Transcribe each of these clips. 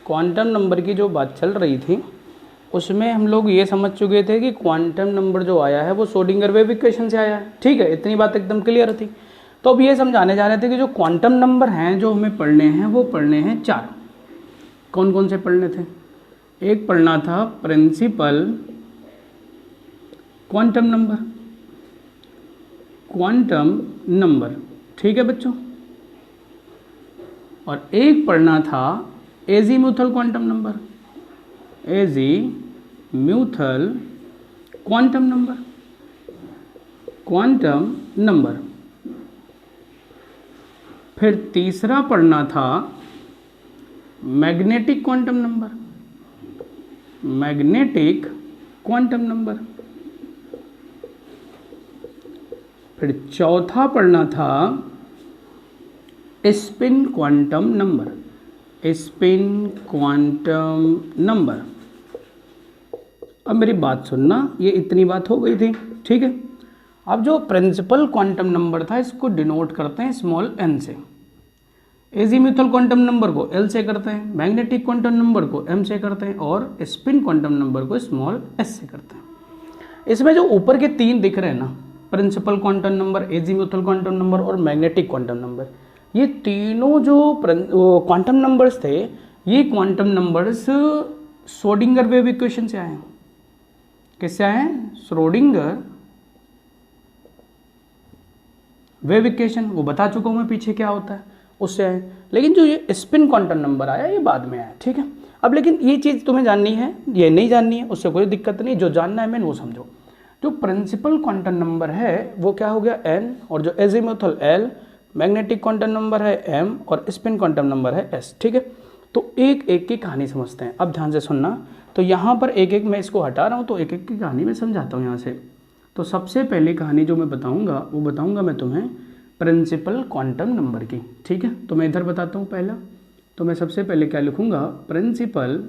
Quantum number की जो बात चल रही थी उसमें हम लोग ये समझ चुके थे कि क्वांटम नंबर जो आया है वो श्रोडिंगर वेव इक्वेशन से आया है। ठीक है, इतनी बात एकदम क्लियर थी। तो अब ये समझाने जा रहे थे कि जो क्वांटम नंबर हैं जो हमें पढ़ने हैं वो पढ़ने हैं 4। कौन कौन से पढ़ने थे? एक पढ़ना था प्रिंसिपल क्वांटम नंबर, ठीक है बच्चों। और एक पढ़ना था azimuthal quantum number, azimuthal quantum number. फिर तीसरा पढ़ना था मैग्नेटिक क्वांटम नंबर। फिर चौथा पढ़ना था स्पिन क्वांटम नंबर। अब मेरी बात सुनना, ये इतनी बात हो गई थी, ठीक है। अब जो प्रिंसिपल क्वांटम नंबर था इसको डिनोट करते हैं स्मॉल n से, एजीम्यूथल क्वांटम नंबर को L से करते हैं, मैग्नेटिक क्वांटम नंबर को M से करते हैं और स्पिन क्वांटम नंबर को स्मॉल s से करते हैं। इसमें जो ऊपर के 3 दिख रहे हैं ना, principal quantum number, azimuthal quantum number और मैग्नेटिक क्वांटम नंबर, ये तीनों जो क्वांटम नंबर्स थे, ये quantum numbers Schrodinger wave equation से आए हैं। किससे आए हैं? श्रोडिंगर वेव इक्वेशन, वो बता चुका हूं मैं पीछे क्या होता है, उससे आए। लेकिन जो ये स्पिन क्वांटम नंबर आया ये बाद में आया, ठीक है। अब लेकिन ये चीज़ तुम्हें जाननी है, ये नहीं जाननी है उससे कोई दिक्कत नहीं, जो जानना है मैंने वो समझो। जो प्रिंसिपल क्वांटम नंबर है वो क्या हो गया n, और जो azimuthal L, magnetic quantum number है m और स्पिन क्वांटम नंबर है s, ठीक है। तो एक एक की कहानी समझते हैं। अब ध्यान से सुनना, तो यहाँ पर एक एक मैं इसको हटा रहा हूँ तो एक एक की कहानी मैं समझाता हूँ यहाँ से। तो सबसे पहली कहानी जो मैं बताऊँगा वो बताऊँगा मैं तुम्हें प्रिंसिपल क्वांटम नंबर की, ठीक है। तो मैं इधर बताता हूँ पहला, तो मैं सबसे पहले क्या लिखूँगा? Principal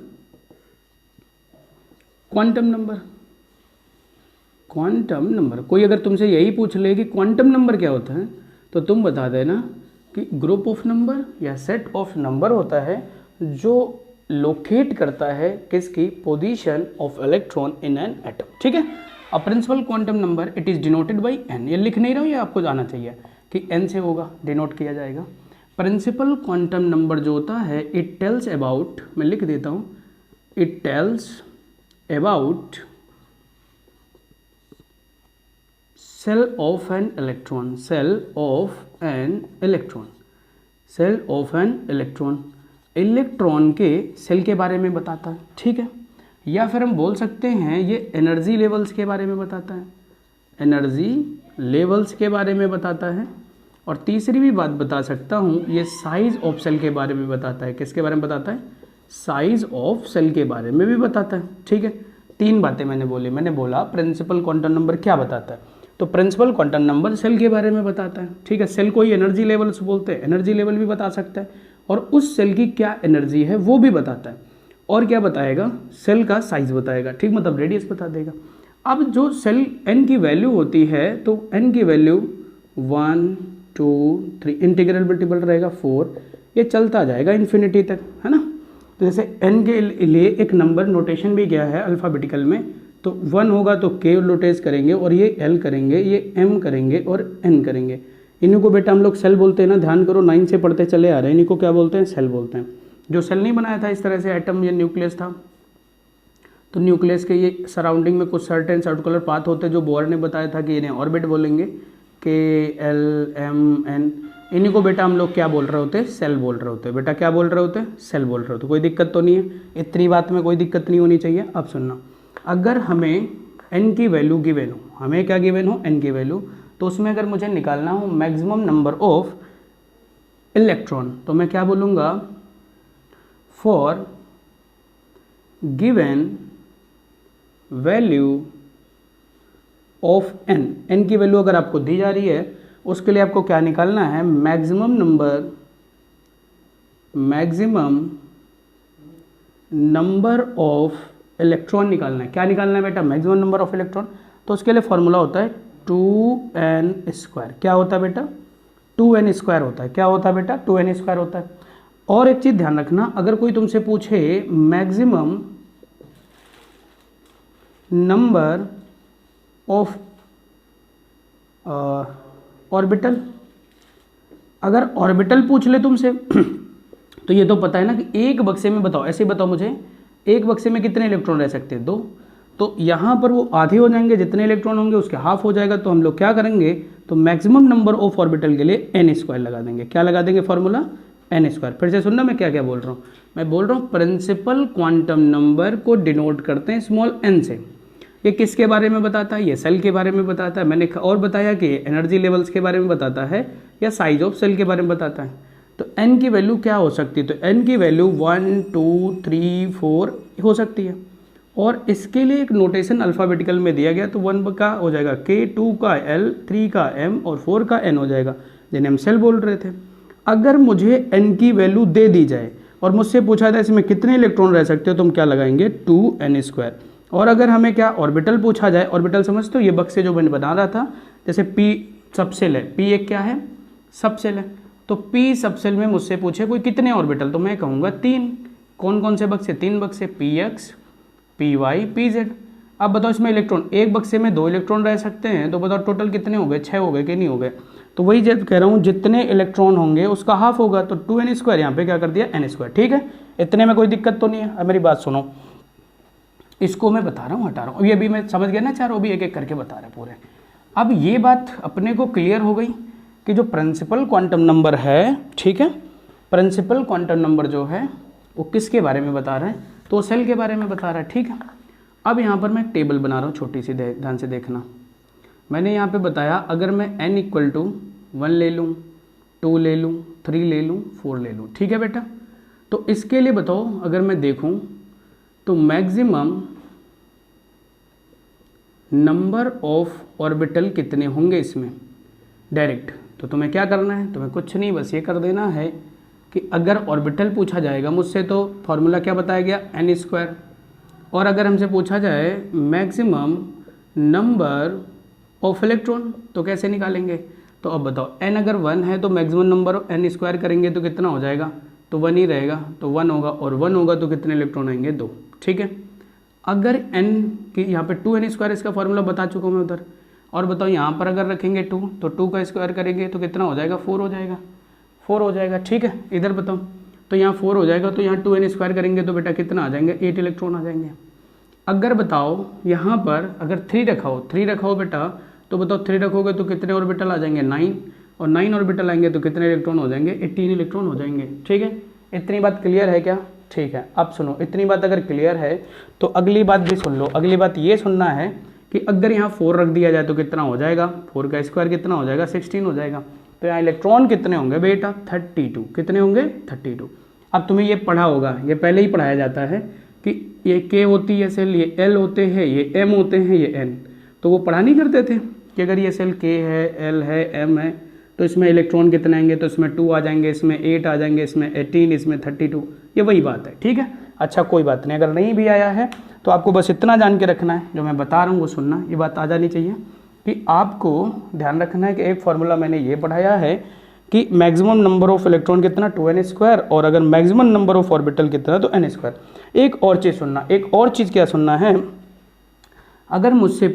quantum number. कोई अगर तुमसे यही पूछ ले कि क्वांटम नंबर क्या होता है तो तुम बता देना कि ग्रुप ऑफ नंबर या सेट ऑफ नंबर होता है जो लोकेट करता है किसकी? Position of electron in an atom, ठीक है। अब principal quantum number it is denoted by n, ये लिख नहीं रहा हूँ, ये आपको जाना चाहिए कि n से होगा, डिनोट किया जाएगा। प्रिंसिपल क्वांटम नंबर जो होता है इट टेल्स अबाउट, मैं लिख देता हूँ, it tells about shell of an electron, electron के सेल के बारे में बताता है, ठीक है। या फिर हम बोल सकते हैं ये एनर्जी लेवल्स के बारे में बताता है, और तीसरी भी बात बता सकता हूँ, ये साइज ऑफ सेल के बारे में बताता है। किसके बारे में बताता है? साइज ऑफ सेल के बारे में भी बताता है, ठीक है। 3 बातें मैंने बोली। मैंने बोला प्रिंसिपल क्वांटम नंबर क्या बताता है, तो प्रिंसिपल क्वांटम नंबर सेल के बारे में बताता है, ठीक है। सेल को ही एनर्जी लेवल्स बोलते हैं, एनर्जी लेवल भी बता सकता है, और उस सेल की क्या एनर्जी है वो भी बताता है। और क्या बताएगा? सेल का साइज बताएगा, ठीक, मतलब रेडियस बता देगा। अब जो सेल n की वैल्यू होती है तो n की वैल्यू 1 2 3, इंटीग्रल मल्टीपल रहेगा 4, ये चलता जाएगा इन्फिनिटी तक, है ना। तो जैसे n के लिए एक नंबर नोटेशन भी गया है अल्फ़ाबेटिकल में, तो 1 होगा तो k नोटेस करेंगे, और ये l करेंगे, ये m करेंगे और n करेंगे। इन्हीं को बेटा हम लोग सेल बोलते हैं ना, ध्यान करो, 9 से पढ़ते चले आ रहे हैं। इन्हीं को क्या बोलते हैं? सेल बोलते हैं। जो सेल नहीं बनाया था इस तरह से एटम या न्यूक्लियस था, तो न्यूक्लियस के ये सराउंडिंग में कुछ सर्टेन सर्कुलर पाथ होते हैं जो बोर ने बताया था कि इन्हें ऑर्बिट बोलेंगे, KLMN। इन्हीं को बेटा हम लोग क्या बोल रहे होते हैं? सेल बोल रहे होते हैं। बेटा क्या बोल रहे होते हैं? सेल बोल रहे होते। कोई दिक्कत तो नहीं है? इतनी बात में कोई दिक्कत नहीं होनी चाहिए। अब सुनना, अगर हमें n की वैल्यू गिवन हो, हमें क्या गिवन हो? n की वैल्यू, तो उसमें अगर मुझे निकालना हो मैक्सिमम नंबर ऑफ इलेक्ट्रॉन, तो मैं क्या बोलूँगा? For given value of n की वैल्यू अगर आपको दी जा रही है, उसके लिए आपको क्या निकालना है? मैक्सिमम नंबर ऑफ इलेक्ट्रॉन निकालना है। क्या निकालना है बेटा? Maximum number of electron. तो उसके लिए फॉर्मूला होता है 2n²। क्या होता है बेटा? 2n² होता है। क्या होता है बेटा? 2n² होता है। और एक चीज़ ध्यान रखना, अगर कोई तुमसे पूछे मैक्सिमम नंबर ऑफ ऑर्बिटल, अगर ऑर्बिटल पूछ ले तुमसे तो ये तो पता है ना कि एक बक्से में बताओ, ऐसे बताओ मुझे एक बक्से में कितने इलेक्ट्रॉन रह सकते हैं, 2। तो यहाँ पर वो आधे हो जाएंगे, जितने इलेक्ट्रॉन होंगे उसके हाफ हो जाएगा। तो हम लोग क्या करेंगे, तो मैक्सिमम नंबर ऑफ ऑर्बिटल के लिए n² लगा देंगे। क्या लगा देंगे फॉर्मूला, n²। फिर से सुनना मैं क्या क्या बोल रहा हूँ, मैं बोल रहा हूँ प्रिंसिपल क्वांटम नंबर को डिनोट करते हैं स्मॉल n से। ये किसके बारे में बताता है, ये सेल के बारे में बताता है। मैंने और बताया कि एनर्जी लेवल्स के बारे में बताता है या साइज ऑफ सेल के बारे में बताता है। तो n की वैल्यू क्या हो सकती है, तो n की वैल्यू 1 2 3 4 हो सकती है। और इसके लिए एक नोटेशन अल्फ़ाबेटिकल में दिया गया, तो 1 का हो जाएगा K, 2 का L, 3 का M और 4 का N हो जाएगा, जिन्हें हम सेल बोल रहे थे। अगर मुझे n की वैल्यू दे दी जाए और मुझसे पूछा जाए इसमें कितने इलेक्ट्रॉन रह सकते हो, तो हम क्या लगाएंगे 2n²। और अगर हमें क्या ऑर्बिटल पूछा जाए, ऑर्बिटल समझते हो, ये बक्से जो मैंने बना रहा था, जैसे p सबसेल है, p एक क्या है सबसेल है, तो p सबसेल में मुझसे पूछे कोई कितने ऑर्बिटल, तो मैं कहूँगा 3। कौन कौन से बक्से, 3 बक्से, px py pz। अब बताओ इसमें इलेक्ट्रॉन, एक बक्से में 2 इलेक्ट्रॉन रह सकते हैं, तो बताओ टोटल कितने हो गए, 6 हो गए कि नहीं हो गए। तो वही जब कह रहा हूँ जितने इलेक्ट्रॉन होंगे उसका हाफ होगा, तो 2n², यहाँ पे क्या कर दिया n²। ठीक है, इतने में कोई दिक्कत तो नहीं है। अब मेरी बात सुनो, इसको मैं बता रहा हूँ, हटा रहा हूँ, अभी मैं समझ गया ना, चारों भी एक एक करके बता रहे पूरे। अब ये बात अपने को क्लियर हो गई कि जो प्रिंसिपल क्वांटम नंबर है, ठीक है, प्रिंसिपल क्वांटम नंबर जो है वो किसके बारे में बता रहा है, तो सेल के बारे में बता रहा है। ठीक है, अब यहाँ पर मैं टेबल बना रहा हूँ छोटी सी, ध्यान से देखना। मैंने यहाँ पे बताया अगर मैं n = 1 ले लूँ, 2 ले लूँ, 3 ले लूँ, 4 ले लूँ, ठीक है बेटा। तो इसके लिए बताओ अगर मैं देखूँ तो मैक्सिमम नंबर ऑफ ऑर्बिटल कितने होंगे इसमें डायरेक्ट। तो तुम्हें क्या करना है, तुम्हें कुछ नहीं, बस ये कर देना है कि अगर ऑर्बिटल पूछा जाएगा मुझसे तो फॉर्मूला क्या बताया गया n²। और अगर हमसे पूछा जाए मैक्सिमम नंबर ऑफ इलेक्ट्रॉन तो कैसे निकालेंगे, तो अब बताओ n अगर 1 है तो मैक्सिमम नंबर n² करेंगे तो कितना हो जाएगा, तो 1 ही रहेगा, तो 1 होगा, और 1 होगा तो कितने इलेक्ट्रॉन आएंगे, 2। ठीक है, अगर n की यहाँ पे 2n² इसका फॉर्मूला बता चुका हूँ मैं उधर। और बताओ यहाँ पर अगर रखेंगे 2 तो 2 का स्क्वायर करेंगे तो कितना हो जाएगा, 4 हो जाएगा, 4 हो जाएगा। ठीक है, इधर बताओ तो यहाँ 4 हो जाएगा, तो यहाँ 2n² करेंगे तो बेटा कितना आ जाएंगे, 8 इलेक्ट्रॉन आ जाएंगे। अगर बताओ यहाँ पर अगर 3 रखा हो बेटा, तो बताओ 3 रखोगे तो कितने ऑर्बिटल आ जाएंगे, 9, और 9 ऑर्बिटल आएंगे तो कितने इलेक्ट्रॉन हो जाएंगे, 18 इलेक्ट्रॉन हो जाएंगे। ठीक है, इतनी बात क्लियर है क्या। ठीक है, अब सुनो, इतनी बात अगर क्लियर है तो अगली बात भी सुन लो। अगली बात ये सुनना है कि अगर यहाँ 4 रख दिया जाए तो कितना हो जाएगा, 4 का स्क्वायर कितना हो जाएगा, 16 हो जाएगा। तो यहाँ इलेक्ट्रॉन कितने होंगे बेटा, 32। कितने होंगे, 32। अब तुम्हें ये पढ़ा होगा, ये पहले ही पढ़ाया जाता है कि ये K होती है सेल, ये L होते हैं, ये M होते हैं, ये N। तो वो पढ़ा नहीं करते थे कि अगर ये सेल K है, L है, M है, तो इसमें इलेक्ट्रॉन कितने आएंगे, तो इसमें 2 आ जाएंगे, इसमें 8 आ जाएंगे, इसमें 18, इसमें 32। ये वही बात है। ठीक है, अच्छा कोई बात नहीं, अगर नहीं भी आया है तो आपको बस इतना जान के रखना है, जो मैं बता रहा हूँ वो सुनना। ये बात आ जानी चाहिए कि आपको ध्यान रखना है कि एक फार्मूला मैंने ये पढ़ाया है कि मैक्सिमम नंबर ऑफ इलेक्ट्रॉन कितना, 2n², और अगर मैक्सिमम नंबर ऑफ ऑर्बिटल कितना, तो n²। एक और चीज़ सुनना, एक और चीज़ क्या सुनना है, अगर मुझसे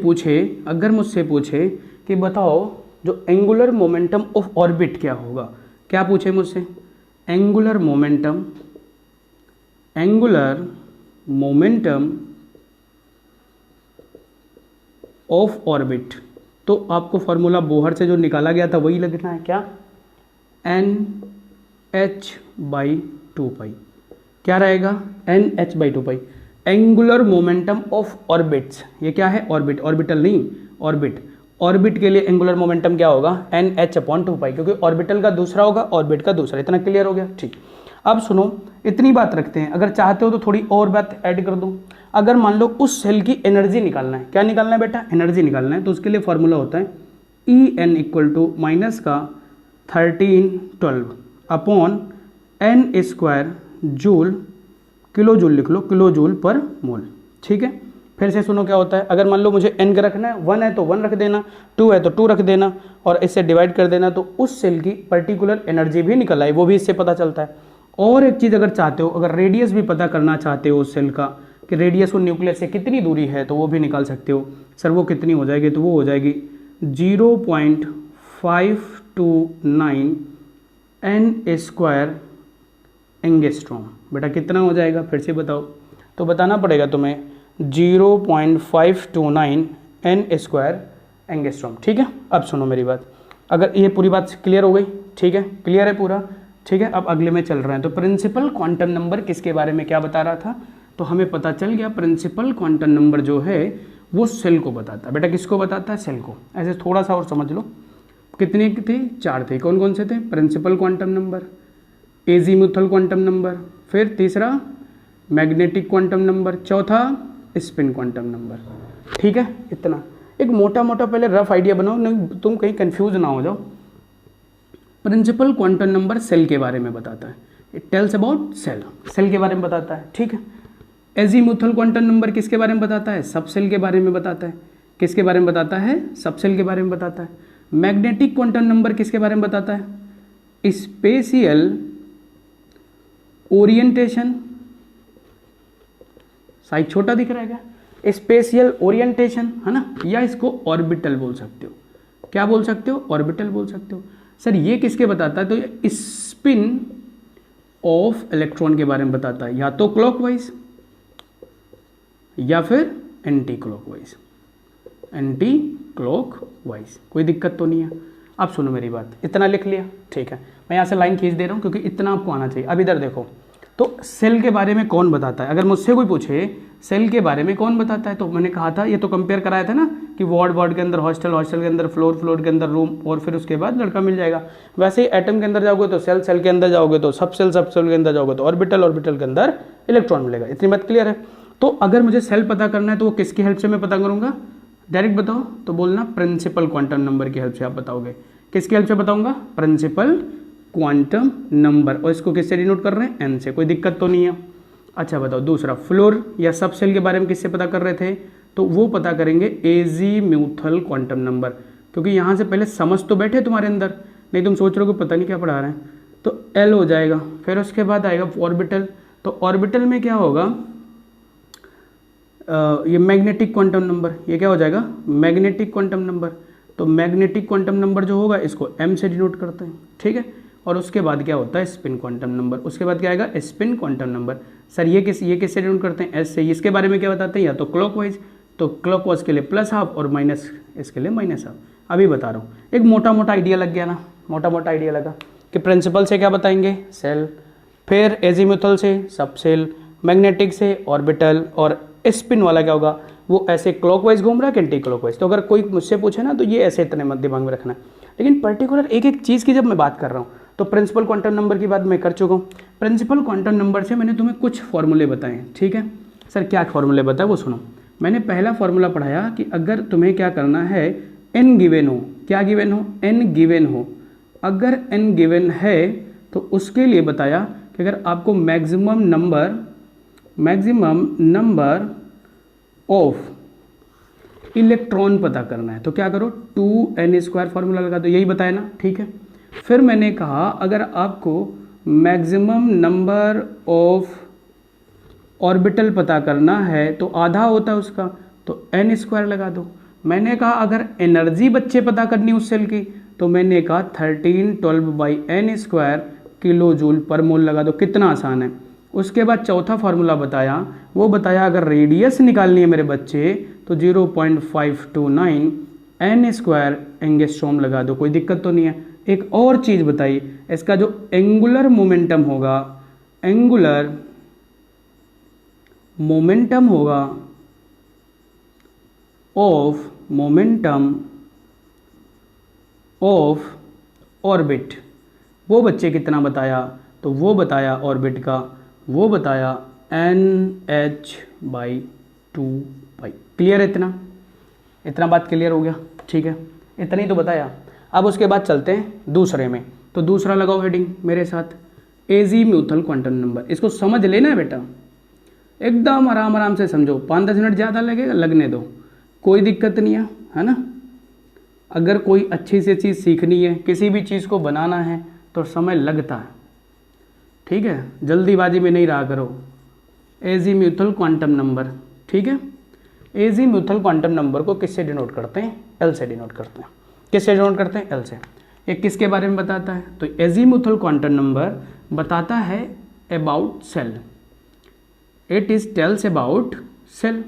पूछे कि बताओ जो एंगुलर मोमेंटम ऑफ ऑर्बिट क्या होगा, क्या पूछे मुझसे, एंगुलर मोमेंटम ऑफ ऑर्बिट, तो आपको फॉर्मूला बोहर से जो निकाला गया था वही लिखना है। क्या, NH/2π। क्या रहेगा, NH/2π। Angular momentum of orbits, ये क्या है, ऑर्बिट, ऑर्बिटल नहीं, ऑर्बिट। ऑर्बिट के लिए एंगुलर मोमेंटम क्या होगा, NH/2π, क्योंकि ऑर्बिटल का दूसरा होगा, ऑर्बिट का दूसरा। इतना क्लियर हो गया। ठीक, अब सुनो, इतनी बात रखते हैं, अगर चाहते हो तो थोड़ी और बात ऐड कर दूं। अगर मान लो उस सेल की एनर्जी निकालना है, क्या निकालना है बेटा, एनर्जी निकालना है, तो उसके लिए फॉर्मूला होता है En = -1312 upon n² joule, kilo joule लिख लो, किलो जूल पर मोल। ठीक है, फिर से सुनो क्या होता है, अगर मान लो मुझे n का रखना है, 1 है तो 1 रख देना, 2 है तो 2 रख देना, और इससे डिवाइड कर देना, तो उस सेल की पर्टिकुलर एनर्जी भी निकल आई, वो भी इससे पता चलता है। और एक चीज़ अगर चाहते हो, अगर रेडियस भी पता करना चाहते हो उस सेल का कि रेडियस वो न्यूक्लियस से कितनी दूरी है, तो वो भी निकाल सकते हो। सर वो कितनी हो जाएगी, तो वो हो जाएगी 0.529 n² एंगस्ट्रॉम। बेटा कितना हो जाएगा, फिर से बताओ, तो बताना पड़ेगा तुम्हें 0.529 n² एंगस्ट्रॉम। ठीक है, अब सुनो मेरी बात, अगर ये पूरी बात क्लियर हो गई, ठीक है, क्लियर है पूरा, ठीक है। अब अगले में चल रहे हैं, तो प्रिंसिपल क्वांटम नंबर किसके बारे में क्या बता रहा था, तो हमें पता चल गया प्रिंसिपल क्वांटम नंबर जो है वो सेल को बताता है। बेटा किसको बताता है, सेल को। ऐसे थोड़ा सा और समझ लो, कितने थे, 4 थे। कौन कौन से थे, principal quantum number, azimuthal quantum number, फिर तीसरा मैग्नेटिक क्वांटम नंबर, चौथा स्पिन क्वांटम नंबर। ठीक है, इतना एक मोटा मोटा पहले रफ आइडिया बनाओ, नहीं तुम कहीं कंफ्यूज ना हो जाओ। प्रिंसिपल क्वांटम नंबर सेल के बारे में बताता है, it tells about shell, shell के बारे में बताता है। ठीक है, एजीमुथल क्वांटम नंबर किसके बारे में बताता है, सब सेल के बारे में बताता है। किसके बारे में बताता है, सब सेल के बारे में बताता है। मैग्नेटिक क्वांटम नंबर किसके बारे में बताता है, स्पेशियल ओरिएंटेशन, साइज छोटा दिख रहा है क्या, स्पेशियल ओरिएंटेशन है ना, या इसको ऑर्बिटल बोल सकते हो। क्या बोल सकते हो, ऑर्बिटल बोल सकते हो। सर ये किसके बताता है, तो ये स्पिन ऑफ इलेक्ट्रॉन के बारे में बताता है, या तो क्लॉकवाइज या फिर एंटी क्लॉकवाइज, एंटी क्लॉकवाइज। कोई दिक्कत तो नहीं है। अब सुनो मेरी बात, इतना लिख लिया, ठीक है, मैं यहाँ से लाइन खींच दे रहा हूँ क्योंकि इतना आपको आना चाहिए। अब इधर देखो, तो सेल के बारे में कौन बताता है, अगर मुझसे कोई पूछे सेल के बारे में कौन बताता है, तो मैंने कहा था, ये तो कंपेयर कराया था ना कि वार्ड के अंदर हॉस्टल, हॉस्टल के अंदर फ्लोर के अंदर रूम, और फिर उसके बाद लड़का मिल जाएगा। वैसे ही एटम के अंदर जाओगे तो सेल के अंदर जाओगे तो सब सेल के अंदर जाओगे तो ऑर्बिटल के अंदर इलेक्ट्रॉन मिलेगा। इतनी बात क्लियर है। तो अगर मुझे सेल पता करना है तो वो किसकी हेल्प से मैं पता करूंगा, डायरेक्ट बताओ, तो बोलना प्रिंसिपल क्वांटम नंबर की हेल्प से आप बताओगे। किसकी हेल्प से बताऊंगा, प्रिंसिपल क्वांटम नंबर, और इसको किससे डिनोट कर रहे हैं, एन से। कोई दिक्कत तो नहीं है। अच्छा बताओ, दूसरा फ्लोर या सब सेल के बारे में किससे पता कर रहे थे, तो वो पता करेंगे एजीमुथल क्वांटम नंबर, क्योंकि यहाँ से पहले समझ तो बैठे तुम्हारे अंदर, नहीं तुम सोच रहे हो कि पता नहीं क्या पढ़ा रहे हैं। तो एल हो जाएगा, फिर उसके बाद आएगा ऑर्बिटल, तो ऑर्बिटल में क्या होगा, ये मैग्नेटिक क्वांटम नंबर, ये क्या हो जाएगा, मैग्नेटिक क्वांटम नंबर। तो मैग्नेटिक क्वांटम नंबर जो होगा इसको एम से डिनोट करते हैं, ठीक है। और उसके बाद क्या होता है, स्पिन क्वांटम नंबर। उसके बाद क्या आएगा, स्पिन क्वांटम नंबर। सर ये किससे डिनोट करते हैं, एस से। इसके बारे में क्या बताते हैं, या तो क्लॉकवाइज, तो क्लॉकवाइज के लिए +½ और माइनस इसके लिए -½ अभी बता रहा हूँ। एक मोटा मोटा आइडिया लग गया ना, मोटा मोटा आइडिया लगा कि प्रिंसिपल से क्या बताएंगे, सेल, फिर एजीमुथल से सब सेल, मैग्नेटिक से ऑर्बिटल, और स्पिन वाला क्या होगा, वो ऐसे क्लॉकवाइज घूम रहा है कि एंटी क्लॉकवाइज। तो अगर कोई मुझसे पूछे ना तो ये ऐसे इतने मत दिमाग में रखना है। लेकिन पर्टिकुलर एक एक चीज़ की जब मैं बात कर रहा हूँ, तो प्रिंसिपल क्वांटम नंबर की बात मैं कर चुका हूँ। प्रिंसिपल क्वांटम नंबर से मैंने तुम्हें कुछ फॉर्मूले बताए हैं, ठीक है। सर क्या फॉर्मूले बताए वो सुनो। मैंने पहला फॉर्मूला पढ़ाया कि अगर तुम्हें क्या करना है, n गिवन हो, क्या गिवन हो, n गिवन हो। अगर n गिवन है तो उसके लिए बताया कि अगर आपको मैक्सिमम नंबर ऑफ इलेक्ट्रॉन पता करना है तो क्या करो, 2n² फॉर्मूला लगा दो, यही बताया ना, ठीक है। फिर मैंने कहा अगर आपको मैक्सिमम नंबर ऑफ ऑर्बिटल पता करना है तो आधा होता है उसका, तो n² लगा दो। मैंने कहा अगर एनर्जी बच्चे पता करनी उस सेल की, तो मैंने कहा 1312n² किलो जूल पर मोल लगा दो। कितना आसान है। उसके बाद चौथा फार्मूला बताया, वो बताया अगर रेडियस निकालनी है मेरे बच्चे तो 0.529 n² एंगस्ट्रॉम लगा दो, कोई दिक्कत तो नहीं है। एक और चीज़ बताई, इसका जो एंगुलर मोमेंटम होगा, एंगुलर मोमेंटम होगा ऑफ ऑर्बिट, वो बच्चे कितना बताया, तो वो बताया ऑर्बिट का, वो बताया NH/2π। क्लियर है, इतना बात क्लियर हो गया, ठीक है, इतना ही तो बताया। अब उसके बाद चलते हैं दूसरे में, तो दूसरा लगाओ हेडिंग मेरे साथ, एजीमुथल क्वांटम नंबर। इसको समझ लेना है बेटा, एकदम आराम से समझो, 5-10 मिनट ज़्यादा लगेगा, लगने दो, कोई दिक्कत नहीं है ना। अगर कोई अच्छी से चीज़ सीखनी है, किसी भी चीज़ को बनाना है तो समय लगता है, ठीक है, जल्दीबाजी में नहीं रहा करो। एजीम्यूथल क्वांटम नंबर, ठीक है। एजीम्यूथल क्वांटम नंबर को किससे डिनोट करते हैं? एल से डिनोट करते हैं। किससे डिनोट करते हैं? एल से। ये किसके बारे में बताता है? तो एजीम्यूथल क्वांटम नंबर बताता है about shell, it is tells about shell.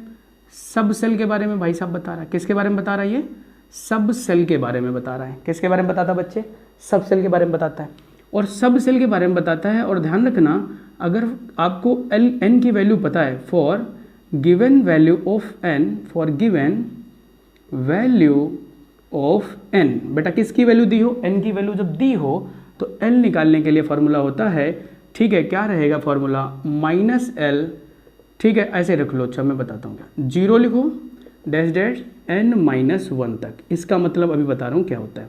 Sub shell के बारे में भाई साहब बता रहा है। किसके बारे में बता रहा है? ये सब सेल के बारे में बता रहा है। किसके बारे में बताता है बच्चे? सब सेल के बारे में बताता है। और सब सेल के बारे में बताता है। और ध्यान रखना, अगर आपको एन की वैल्यू पता है, for given value of n, for given value of n, बेटा किसकी वैल्यू दी हो? एन की वैल्यू जब दी हो तो एल निकालने के लिए फॉर्मूला होता है, ठीक है, क्या रहेगा फॉर्मूला? -L, ठीक है, ऐसे रख लो। अच्छा मैं बताता हूँ क्या, 0 लिखो डैश डैश n-1 तक। इसका मतलब अभी बता रहा हूँ क्या होता है।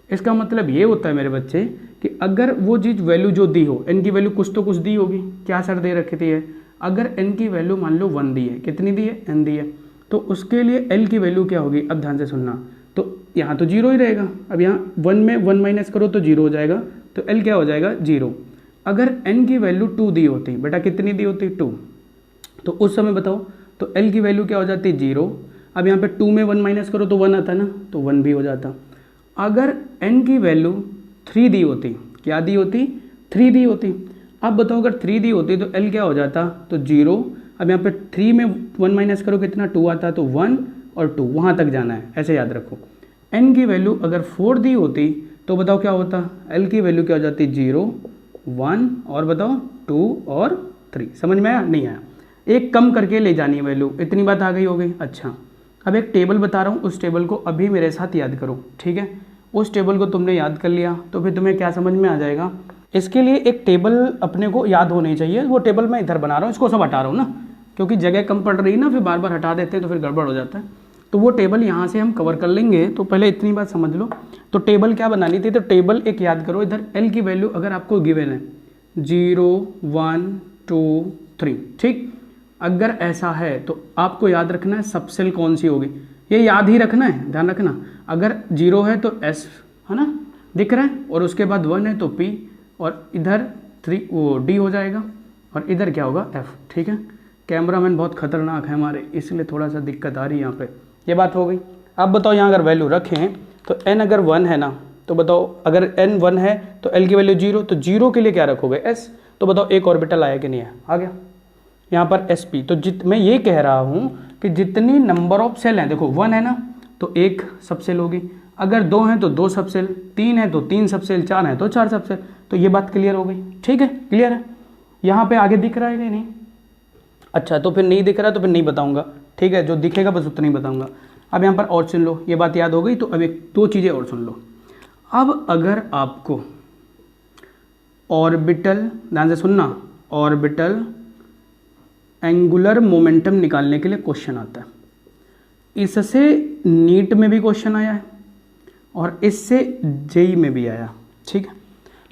इसका मतलब ये होता है मेरे बच्चे कि अगर वो चीज़ वैल्यू जो दी हो, n की वैल्यू कुछ तो कुछ दी होगी, क्या सर दे रखी थी है, अगर n की वैल्यू मान लो 1 दी है, कितनी दी है? n दी है, तो उसके लिए l की वैल्यू क्या होगी? अब ध्यान से सुनना, तो यहाँ तो 0 ही रहेगा। अब यहाँ 1 में 1 माइनस करो तो 0 हो जाएगा, तो l क्या हो जाएगा? 0। अगर n की वैल्यू 2 दी होती, बेटा कितनी दी होती? 2, तो उस समय बताओ तो l की वैल्यू क्या हो जाती? 0। अब यहाँ पे 2 में 1 माइनस करो तो 1 आता ना, तो 1 भी हो जाता। अगर n की वैल्यू 3 दी होती, क्या दी होती? 3 दी होती। अब बताओ अगर 3 दी होती तो l क्या हो जाता? तो 0। अब यहाँ पे 3 में 1 माइनस करो कितना? 2 आता, तो 1 और 2 वहाँ तक जाना है, ऐसे याद रखो। n की वैल्यू अगर 4 दी होती तो बताओ क्या होता? l की वैल्यू क्या हो जाती? 0, 1 और बताओ 2 और 3। समझ में आया? नहीं आया? एक कम करके ले जानी है वैल्यू, इतनी बात आ गई हो गई। अच्छा अब एक टेबल बता रहा हूँ, उस टेबल को अभी मेरे साथ याद करो, ठीक है। उस टेबल को तुमने याद कर लिया तो फिर तुम्हें क्या समझ में आ जाएगा? इसके लिए एक टेबल अपने को याद होनी चाहिए। वो टेबल मैं इधर बना रहा हूँ, इसको सब हटा रहा हूँ ना, क्योंकि जगह कम पड़ रही है ना, फिर बार बार हटा देते हैं तो फिर गड़बड़ हो जाता है। तो वो टेबल यहाँ से हम कवर कर लेंगे। तो पहले इतनी बात समझ लो, तो टेबल क्या बनानी थी? तो टेबल एक याद करो, इधर एल की वैल्यू अगर आपको गिवन है 0, 1, 2, 3, ठीक। अगर ऐसा है तो आपको याद रखना है सब सेल कौन सी होगी, ये याद ही रखना है, ध्यान रखना। अगर 0 है तो S है ना, दिख रहा है, और उसके बाद 1 है तो P, और इधर 3 वो D हो जाएगा, और इधर क्या होगा? F, ठीक है। कैमरामैन बहुत खतरनाक है हमारे, इसलिए थोड़ा सा दिक्कत आ रही है यहाँ पे। ये बात हो गई। अब बताओ यहाँ अगर वैल्यू रखें तो n अगर 1 है ना, तो बताओ अगर n 1 है तो l की वैल्यू 0, तो 0 के लिए क्या रखोगे? S। तो बताओ एक ऑर्बिटल आया कि नहीं है? आ गया यहाँ पर sp। तो मैं ये कह रहा हूँ कि जितनी नंबर ऑफ सेल हैं, देखो 1 है ना तो 1 सब सेल होगी, अगर 2 हैं तो 2 सब सेल, 3 है तो 3 सब सेल, 4 है तो 4 सब सेल। तो ये बात क्लियर हो गई, ठीक है, क्लियर है। यहाँ पे आगे दिख रहा है कि नहीं? अच्छा तो फिर नहीं दिख रहा तो फिर नहीं बताऊँगा, ठीक है, जो दिखेगा बस उतना ही बताऊँगा। अब यहाँ पर और सुन लो, ये बात याद हो गई। तो अब एक 2 चीज़ें और सुन लो। अब अगर आपको ऑर्बिटल, ध्यान से सुनना, ऑर्बिटल एंगुलर मोमेंटम निकालने के लिए क्वेश्चन आता है, इससे नीट में भी क्वेश्चन आया है और इससे जेई में भी आया, ठीक है,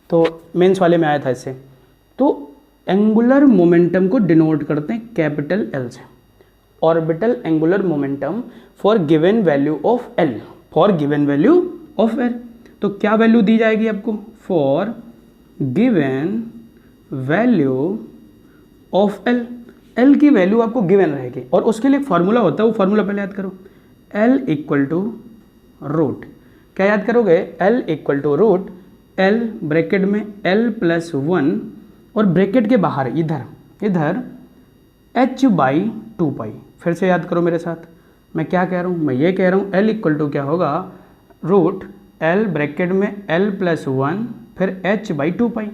तो मेंस वाले में आया था इससे। तो एंगुलर मोमेंटम को डिनोट करते हैं कैपिटल एल से, orbital angular momentum for given value of L, for given value of L. तो क्या वैल्यू दी जाएगी आपको? For given value of L, L की वैल्यू आपको गिवन रहेगी, और उसके लिए एक फार्मूला होता है, वो फार्मूला पहले याद करो, एल इक्वल टू रूट, क्या याद करोगे? L equal to root, l bracket में एल प्लस 1, और ब्रैकेट के बाहर इधर h बाई 2 पाई। फिर से याद करो मेरे साथ, मैं क्या कह रहा हूँ? मैं ये कह रहा हूँ एल इक्वल टू क्या होगा? रूट एल ब्रैकेट में एल प्लस 1 फिर h बाई 2 पाई,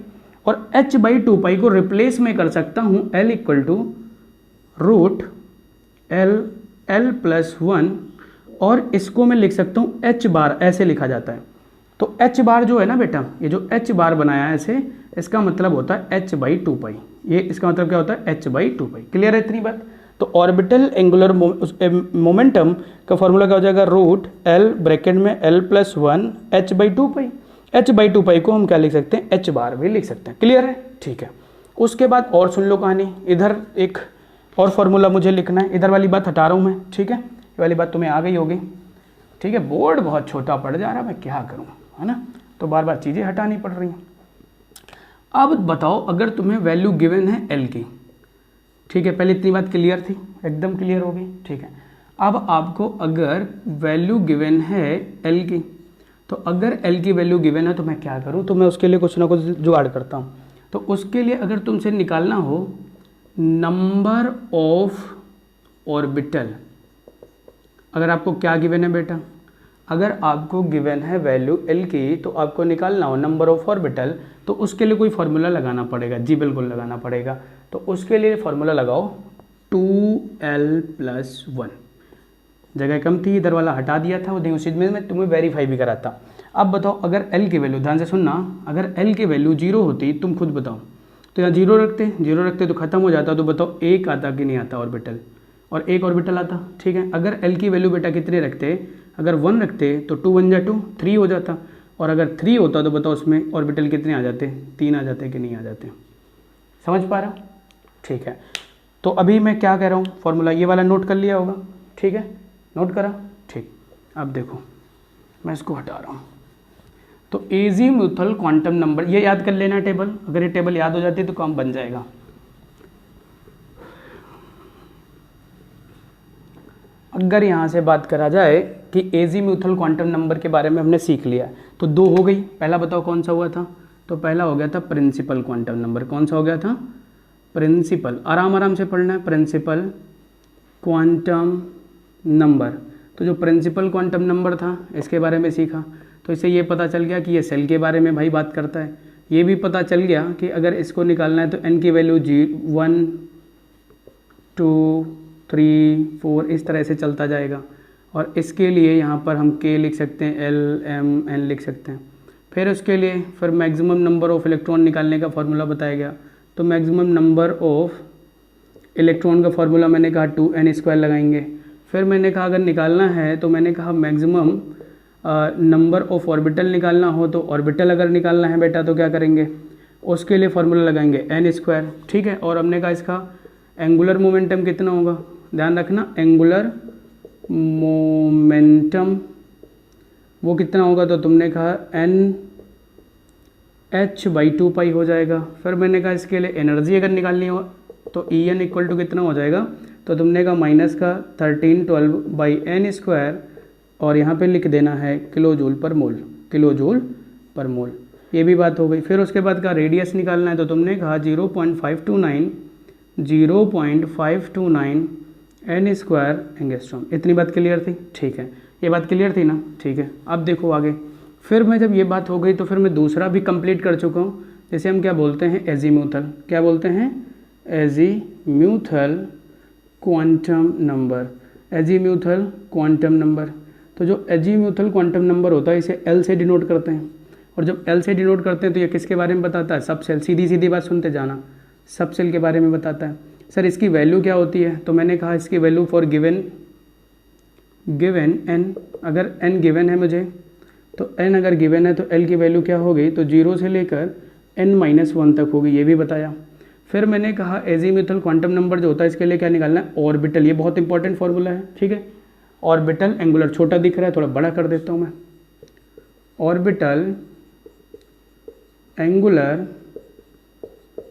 और h बाई 2 पाई को रिप्लेस में कर सकता हूँ l equal to root l plus 1, और इसको मैं लिख सकता हूँ h बार, ऐसे लिखा जाता है। तो h बार जो है ना बेटा, ये जो h बार बनाया है ऐसे, इसका मतलब होता है h बाई 2 पाई। ये इसका मतलब क्या होता है? h by 2 pi. क्लियर है इतनी बात? तो ऑर्बिटल एंगुलर मोमेंटम का फॉर्मूला क्या हो जाएगा? रूट एल ब्रैकेट में l plus 1 h by 2 pi. h by 2 पाई को हम क्या लिख सकते हैं? h बार भी लिख सकते हैं। क्लियर है? ठीक है। उसके बाद और सुन लो कहानी, इधर एक और फॉर्मूला मुझे लिखना है, इधर वाली बात हटा रहा हूँ मैं, ठीक है, ये वाली बात तुम्हें आ गई होगी, ठीक है। बोर्ड बहुत छोटा पड़ जा रहा है, मैं क्या करूँ, है ना, तो बार बार चीज़ें हटानी पड़ रही हैं। अब बताओ अगर तुम्हें वैल्यू गिवन है एल की, ठीक है, पहले इतनी बात क्लियर थी, एकदम क्लियर हो गई, ठीक है। अब आपको अगर वैल्यू गिवन है एल की, तो अगर एल की वैल्यू गिवन है तो मैं क्या करूं, तो मैं उसके लिए कुछ ना कुछ जुगाड़ करता हूं। तो उसके लिए अगर तुमसे निकालना हो नंबर ऑफ ऑर्बिटल, अगर आपको क्या गिवन है बेटा, अगर आपको गिवन है वैल्यू एल की तो आपको निकालना हो नंबर ऑफ ऑर्बिटल, तो उसके लिए कोई फार्मूला लगाना पड़ेगा, जी बिल्कुल लगाना पड़ेगा। तो उसके लिए फार्मूला लगाओ 2l+1, जगह कम थी, इधर वाला हटा दिया था, वो उसी में मैं तुम्हें वेरीफाई भी कराता। अब बताओ अगर l की वैल्यू, ध्यान से सुनना, अगर l की वैल्यू 0 होती, तुम खुद बताओ, तो यहाँ 0 रखते तो ख़त्म हो जाता, तो बताओ एक आता कि नहीं आता ऑर्बिटल, और एक ऑर्बिटल आता, ठीक है। अगर l की वैल्यू बेटा कितने रखते, अगर 1 रखते तो 2 1 जा 2, 3 हो जाता, और अगर 3 होता तो बताओ उसमें ऑर्बिटल कितने आ जाते, 3 आ जाते कि नहीं आ जाते, समझ पा रहा, ठीक है। तो अभी मैं क्या कह रहा हूँ, फॉर्मूला ये वाला नोट कर लिया होगा, ठीक है, नोट करा, ठीक। अब देखो मैं इसको हटा रहा हूँ, तो एजीमुथल क्वांटम नंबर, ये याद कर लेना टेबल, अगर ये टेबल याद हो जाती तो काम बन जाएगा। अगर यहाँ से बात करा जाए कि एजीमुथल क्वांटम नंबर के बारे में हमने सीख लिया, तो 2 हो गई, पहला बताओ कौन सा हुआ था, तो पहला हो गया था प्रिंसिपल क्वांटम नंबर, कौन सा हो गया था, प्रिंसिपल, आराम आराम से पढ़ना है, प्रिंसिपल क्वांटम नंबर। तो जो प्रिंसिपल क्वांटम नंबर था इसके बारे में सीखा, तो इससे ये पता चल गया कि ये सेल के बारे में भाई बात करता है। ये भी पता चल गया कि अगर इसको निकालना है तो n की वैल्यू 1 2 3 4 इस तरह से चलता जाएगा, और इसके लिए यहाँ पर हम k लिख सकते हैं, l m n लिख सकते हैं। फिर उसके लिए फिर मैक्सिमम नंबर ऑफ इलेक्ट्रॉन निकालने का फार्मूला बताया गया, तो मैक्सिमम नंबर ऑफ इलेक्ट्रॉन का फार्मूला मैंने कहा 2n² लगाएंगे। फिर मैंने कहा अगर निकालना है तो मैंने कहा मैक्सिमम नंबर ऑफ ऑर्बिटल निकालना हो, तो ऑर्बिटल अगर निकालना है बेटा तो क्या करेंगे, उसके लिए फार्मूला लगाएंगे n², ठीक है। और हमने कहा इसका एंगुलर मोमेंटम कितना होगा, ध्यान रखना एंगुलर मोमेंटम वो कितना होगा, तो तुमने कहा NH/2π हो जाएगा। फिर मैंने कहा इसके लिए एनर्जी अगर निकालनी हो तो En इक्वल टू कितना हो जाएगा, तो तुमने कहा माइनस का 1312/n², और यहाँ पे लिख देना है किलोजूल पर मोल, किलोजूल पर मोल, ये भी बात हो गई। फिर उसके बाद का रेडियस निकालना है, तो तुमने कहा 0.529 n² एंगस्ट्रॉम। इतनी बात क्लियर थी, ठीक है, ये बात क्लियर थी ना, ठीक है। अब देखो आगे, फिर मैं जब ये बात हो गई तो फिर मैं दूसरा भी कंप्लीट कर चुका हूँ, जैसे हम क्या बोलते हैं एजीमुथल, क्या बोलते हैं azimuthal quantum number, azimuthal quantum number. तो जो एजीमुथल क्वांटम नंबर होता है इसे L से डिनोट करते हैं, और जब L से डिनोट करते हैं तो ये किसके बारे में बताता है, सब सेल, सीधी सीधी बात सुनते जाना, सब सेल के बारे में बताता है। सर इसकी वैल्यू क्या होती है, तो मैंने कहा इसकी वैल्यू फॉर गिवन n, अगर n गिवन है मुझे, तो n अगर गिवन है तो L की वैल्यू क्या होगी, तो 0 से लेकर n-1 तक होगी, ये भी बताया। फिर मैंने कहा एजीमुथल क्वांटम नंबर जो होता है इसके लिए क्या निकालना है, ऑर्बिटल, ये बहुत इंपॉर्टेंट फार्मूला है, ठीक है। ऑर्बिटल एंगुलर, छोटा दिख रहा है थोड़ा बड़ा कर देता हूँ मैं, ऑर्बिटल एंगुलर।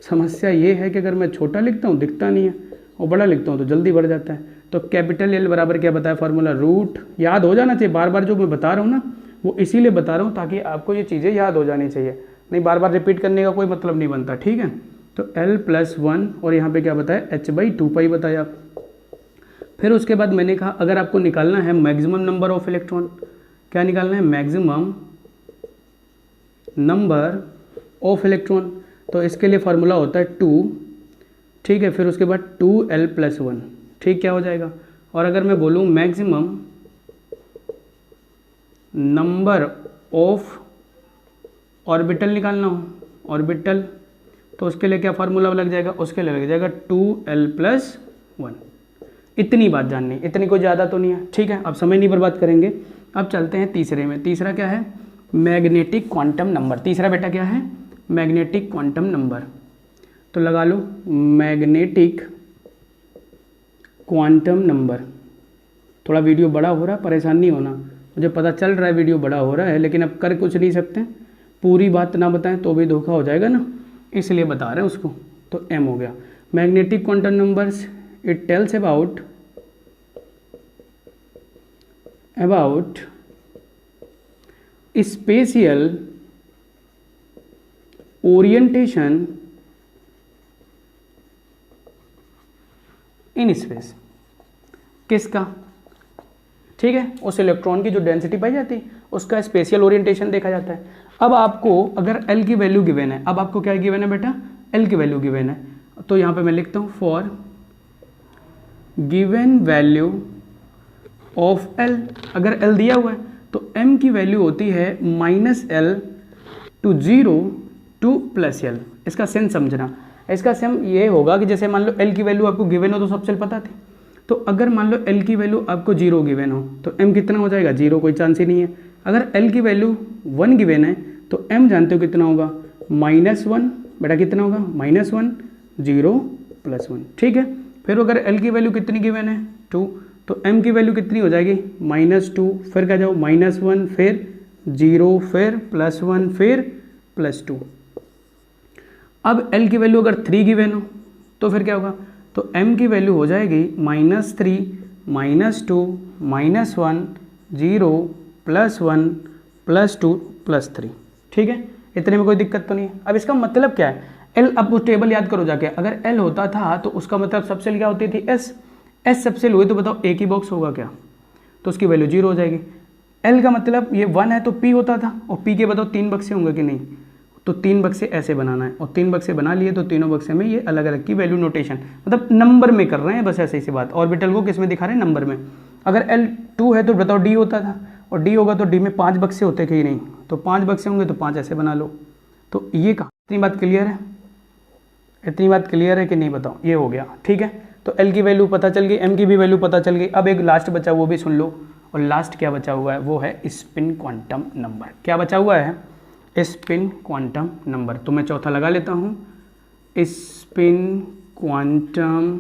समस्या ये है कि अगर मैं छोटा लिखता हूँ दिखता नहीं है, और बड़ा लिखता हूँ तो जल्दी बढ़ जाता है। तो कैपिटल L बराबर क्या बताया फार्मूला, रूट, याद हो जाना चाहिए, बार बार जो मैं बता रहा हूँ ना वो इसीलिए बता रहा हूँ ताकि आपको ये चीज़ें याद हो जानी चाहिए, नहीं बार बार रिपीट करने का कोई मतलब नहीं बनता, ठीक है। तो L+1 और यहाँ पे क्या बताया H/2π बताया। फिर उसके बाद मैंने कहा अगर आपको निकालना है मैक्सिमम नंबर ऑफ इलेक्ट्रॉन, क्या निकालना है, मैक्सिमम नंबर ऑफ इलेक्ट्रॉन, तो इसके लिए फार्मूला होता है 2, ठीक है। फिर उसके बाद 2l+1, ठीक, क्या हो जाएगा। और अगर मैं बोलूँ मैक्सिमम नंबर ऑफ ऑर्बिटल निकालना हो, ऑर्बिटल, तो उसके लिए क्या फार्मूला लग जाएगा, उसके लिए लग जाएगा 2l+1। इतनी बात जाननी, इतनी कोई ज़्यादा तो नहीं है, ठीक है। अब समय नहीं बर्बाद करेंगे, अब चलते हैं तीसरे में। तीसरा क्या है, मैग्नेटिक क्वांटम नंबर। तीसरा बेटा क्या है, मैग्नेटिक क्वांटम नंबर। तो लगा लो मैग्नेटिक क्वांटम नंबर। थोड़ा वीडियो बड़ा हो रहा है, परेशान नहीं होना, मुझे पता चल रहा है वीडियो बड़ा हो रहा है, लेकिन अब कर कुछ नहीं सकते, पूरी बात ना बताएं तो भी धोखा हो जाएगा ना, इसलिए बता रहे हैं उसको, तो m हो गया। Magnetic quantum numbers, it tells about spatial orientation in space. किसका? ठीक है, उस इलेक्ट्रॉन की जो डेंसिटी पाई जाती है उसका स्पेशियल ओरिएंटेशन देखा जाता है। अब आपको अगर L की वैल्यू गिवन है, अब आपको क्या गिवन है बेटा? L की वैल्यू गिवन है, तो यहाँ पे मैं लिखता हूँ for given value of L। अगर L दिया हुआ है तो M की वैल्यू होती है -L to 0 to +L। इसका सेंस समझना, इसका सेंस ये होगा कि जैसे मान लो L की वैल्यू आपको गिवन हो तो सबसे पता थी, तो अगर मान लो L की वैल्यू आपको 0 गिवन हो तो M कितना हो जाएगा? 0, कोई चांस ही नहीं है। अगर L की वैल्यू 1 गिवन है तो M जानते हो कितना होगा? -1। बेटा कितना होगा? -1, 0 +1। ठीक है, फिर अगर L की वैल्यू कितनी गिवन है? 2, तो M की वैल्यू कितनी हो जाएगी? -2, फिर क्या जाओ? -1, फिर 0, फिर +1, फिर +2। अब L की वैल्यू अगर 3 गिवन हो तो फिर क्या होगा? तो M की वैल्यू हो जाएगी -3, -2, -1, 0, +1, +2, +3। ठीक है, इतने में कोई दिक्कत तो नहीं है। अब इसका मतलब क्या है? L, अब वो टेबल याद करो जाके, अगर L होता था तो उसका मतलब सबसेल क्या होती थी? S सबसेल हुई तो बताओ एक ही बॉक्स होगा क्या? तो उसकी वैल्यू 0 हो जाएगी। L का मतलब ये 1 है तो P होता था, और P के बताओ 3 बक्से होंगे कि नहीं? तो 3 बक्से ऐसे बनाना है, और 3 बक्से बना लिए तो तीनों बक्से में ये अलग अलग की वैल्यू नोटेशन, मतलब नंबर में कर रहे हैं बस, ऐसे ही सी बात। ऑर्बिटल को किस में दिखा रहे हैं? नंबर में। अगर L2 है तो बताओ D होता था, और D होगा तो D में 5 बक्से होते कि नहीं? तो 5 बक्से होंगे तो 5 ऐसे बना लो। तो ये कहा, इतनी बात क्लियर है? इतनी बात क्लियर है कि नहीं बताओ? ये हो गया। ठीक है, तो L की वैल्यू पता चल गई, M की भी वैल्यू पता चल गई। अब एक लास्ट बचा, वो भी सुन लो। और लास्ट क्या बचा हुआ है? वो है स्पिन क्वांटम नंबर। क्या बचा हुआ है? Spin quantum number. तो मैं चौथा लगा लेता हूँ, स्पिन क्वांटम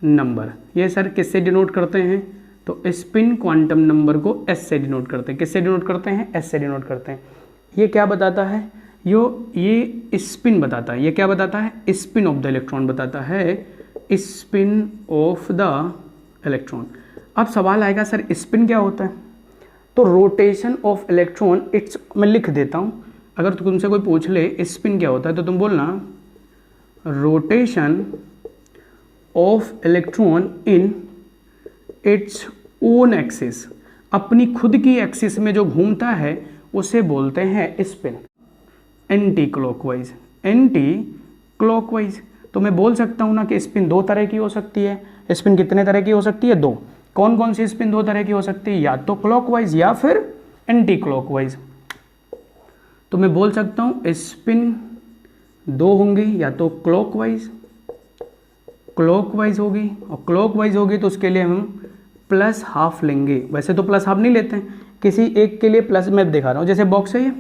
नंबर। ये सर किससे डिनोट करते हैं? तो स्पिन क्वांटम नंबर को S से डिनोट करते हैं। किससे डिनोट करते हैं? S से डिनोट करते हैं। ये क्या बताता है? ये स्पिन बताता है। ये क्या बताता है? स्पिन ऑफ द इलेक्ट्रॉन बताता है, स्पिन ऑफ द इलेक्ट्रॉन। अब सवाल आएगा सर स्पिन क्या होता है? तो रोटेशन ऑफ इलेक्ट्रॉन, इट्स, मैं लिख देता हूँ, अगर तुमसे कोई पूछ ले स्पिन क्या होता है तो तुम बोलना rotation of electron in its own axis. अपनी खुद की एक्सिस में जो घूमता है उसे बोलते हैं spin. Anti clockwise, anti clockwise. तो मैं बोल सकता हूँ ना कि स्पिन 2 तरह की हो सकती है। स्पिन कितने तरह की हो सकती है? 2। कौन कौन सी स्पिन 2 तरह की हो सकती है? या तो क्लॉकवाइज या फिर एंटी क्लॉकवाइज। तो मैं बोल सकता हूँ स्पिन 2 होंगी, या तो क्लॉकवाइज होगी, और क्लॉकवाइज होगी तो उसके लिए हम +½ लेंगे। वैसे तो +½ नहीं लेते हैं, किसी एक के लिए प्लस, मैं दिखा रहा हूँ। जैसे बॉक्स है ये,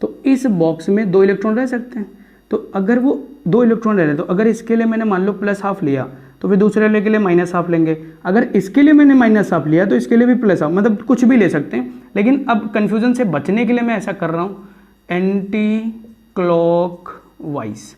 तो इस बॉक्स में 2 इलेक्ट्रॉन रह सकते हैं। तो अगर वो 2 इलेक्ट्रॉन रह रहे, तो अगर इसके लिए मैंने मान लो +½ लिया तो फिर दूसरे वाले के लिए -½ लेंगे। अगर इसके लिए मैंने -½ लिया तो इसके लिए भी +½ मतलब कुछ भी ले सकते हैं। लेकिन अब कन्फ्यूजन से बचने के लिए मैं ऐसा कर रहा हूँ, एंटी क्लॉकवाइज।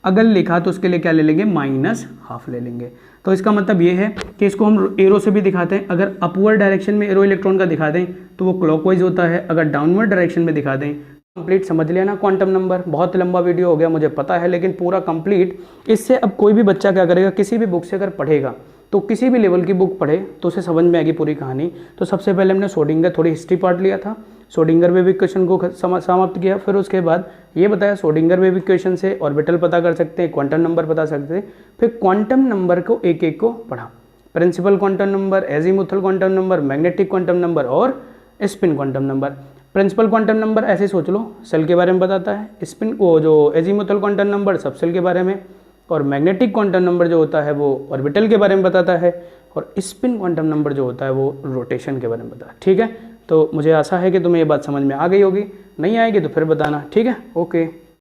अगर लिखा तो उसके लिए क्या ले लेंगे? -½ ले लेंगे। तो इसका मतलब ये है कि इसको हम एरो से भी दिखाते हैं। अगर अपवर्ड डायरेक्शन में एरो इलेक्ट्रॉन का दिखा दें तो वो क्लॉकवाइज होता है, अगर डाउनवर्ड डायरेक्शन में दिखा दें। कंप्लीट समझ लिया ना क्वांटम नंबर? बहुत लंबा वीडियो हो गया मुझे पता है, लेकिन पूरा कंप्लीट। इससे अब कोई भी बच्चा क्या करेगा, किसी भी बुक से अगर पढ़ेगा तो किसी भी लेवल की बुक पढ़े तो उसे समझ में आएगी पूरी कहानी। तो सबसे पहले हमने श्रोडिंगर थोड़ी हिस्ट्री पार्ट लिया था, श्रोडिंगर वेव इक्वेशन को समाप्त किया। फिर उसके बाद ये बताया श्रोडिंगर वेव इक्वेशन से ऑर्बिटल पता कर सकते हैं, क्वांटम नंबर बता सकते हैं। फिर क्वांटम नंबर को एक एक को पढ़ा, principal quantum number, azimuthal quantum number, magnetic quantum number और spin quantum number. Principal quantum number ऐसे सोच लो, सेल के बारे में बताता है। स्पिन वो जो एजीमुथल क्वांटम नंबर सब सेल के बारे में, और मैग्नेटिक क्वांटम नंबर जो होता है वो ऑर्बिटल के बारे में बताता है, और स्पिन क्वांटम नंबर जो होता है वो रोटेशन के बारे में बताता है। ठीक है, तो मुझे आशा है कि तुम्हें ये बात समझ में आ गई होगी। नहीं आएगी तो फिर बताना। ठीक है, ओके।